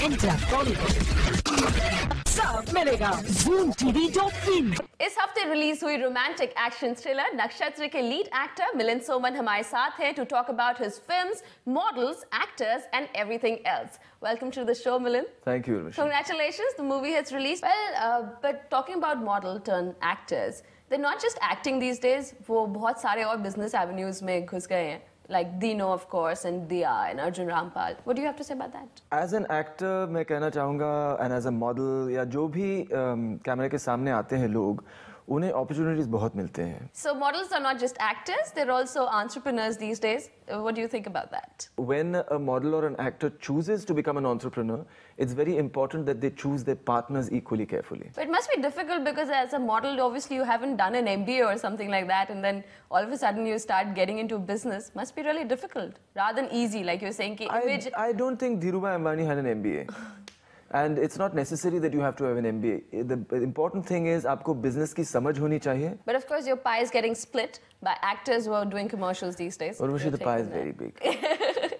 India Bollywood सब मिलेगा ZoomTV.in। इस हफ्ते रिलीज हुई रोमांटिक एक्शन थ्रिलर नक्षत्र के लीड एक्टर मिलिंद सोमन हमारे साथ हैं to talk about his films, models, actors and everything else. Welcome to the show, Milind. Thank you, Urvashi. Congratulations, the movie has released. Well, but talking about model turn actors, they're not just acting these days. वो बहुत सारे और business avenues में घुस गए हैं. Like Dino, of course, and Diya and Arjun Rampal. What do you have to say about that? As an actor, मैं कहना चाहूँगा, and as a model या जो भी कैमरे के सामने आते हैं लोग, उन्हें opportunities बहुत मिलते हैं. So models are not just actors; they're also entrepreneurs these days. What do you think about that? When a model or an actor chooses to become an entrepreneur, it's very important that they choose their partners equally carefully. But it must be difficult because as a model, obviously you haven't done an MBA or something like that, and then all of a sudden you start getting into business. Must be really difficult, rather than easy, like you're saying. I don't think Dhirubhai Ambani had an MBA. And it's not necessary that you have to have an MBA. The important thing is आपको business की समझ होनी चाहिए. But of course your pie is getting split by actors who are doing commercials these days. Urvashi, the pie is very big.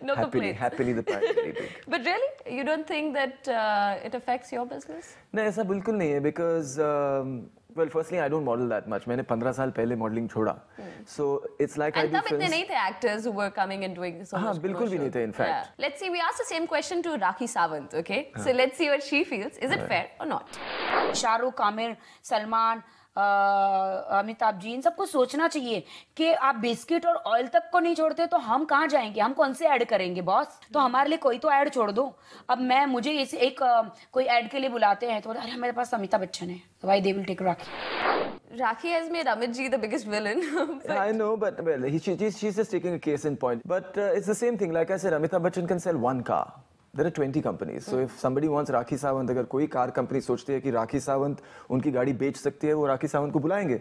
No complaints. Happily the pie is very big. But really, you don't think that it affects your business? नहीं, ऐसा बिल्कुल नहीं है because well, firstly, I don't model that much. मैंने 15 साल पहले modeling छोड़ा. So it's like I do films. तब इतने नहीं थे actors who were coming and doing so much. हाँ, बिल्कुल भी नहीं थे in fact. Yeah. Let's see. We asked the same question to Rakhi Sawant. Okay. So let's see what she feels. Is it fair or not? Shahrukh, Aamir, Salman, Amitabh ji, इन सबको सोचना चाहिए कि आप बिस्किट और ऑयल तक को नहीं छोड़ते तो हम कहाँ जाएंगे, हम कौन से ऐड करेंगे बॉस? तो हमारे लिए कोई तो ऐड छोड़ दो. अब मुझे इस एक कोई ऐड के लिए बुलाते हैं तो अरे मेरे पास अमिताभ बच्चन है, तो भाई they will take rakhi. Rakhi has made Amit ji the biggest villain. I know, but well, she's just taking a case in point. But it's the same thing. Like I said, Amitabh Bachchan can sell one car. There are 20 companies. So if somebody wants Rakhi Sawant, अगर कोई car company सोचती है कि राखी सावंत उनकी गाड़ी बेच सकती है, वो राखी सावंत को बुलाएंगे.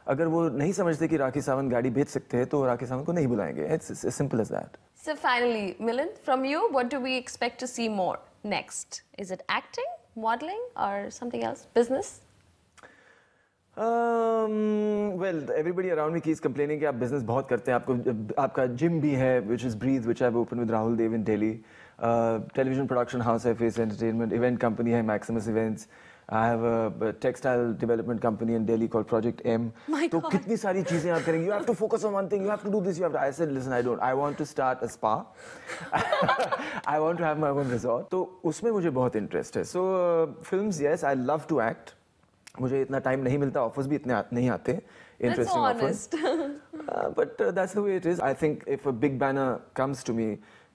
अगर वो नहीं समझते कि राखी सावंत गाड़ी बेच सकते हैं, तो राखी सावंत को नहीं बुलाएंगे. It's as simple as that. So finally, Milind, from you, what do we expect to see more next? Is it acting, modeling, or something else? Business? Well, everybody around me keeps complaining कि आप business बहुत करते हैं. आपका gym भी है, which is Breathe, which I've opened with Rahul Dev in Delhi. Television production house है, Face Entertainment. Event company है, Maximus Events. I have a textile development company in Delhi called Project M. My तो God. कितनी सारी चीजें आप करेंगे. You have to focus on one thing. You have to do this. You have to. I said, listen, I don't. I want to start a spa. I want to have my own resort. तो उसमें मुझे बहुत interest है. So films, yes, I love to act. मुझे इतना time नहीं मिलता, offers भी इतने नहीं आते. Interesting offers. But that's the way it is. I think if a big banner comes to me,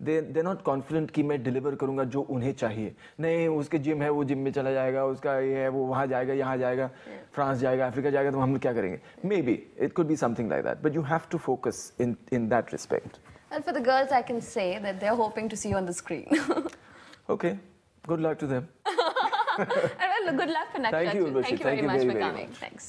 they're not confident कि मैं डिलीवर करूंगा जो उन्हें चाहिए. नहीं, उसके जिम है, वो जिम में चला जाएगा, उसका ये है, वो वहाँ जाएगा, यहाँ जाएगा, फ्रांस जाएगा, अफ्रीका जाएगा, तो हम लोग क्या करेंगे? Maybe it could be something like that, but you have to focus in that respect. And for the girls, I can say that they're hoping to see you on the screen. Okay, good luck to them. And well, good luck for Nakshatra. Thank you, Urvashi. Thank you very much for very coming. much. Thanks.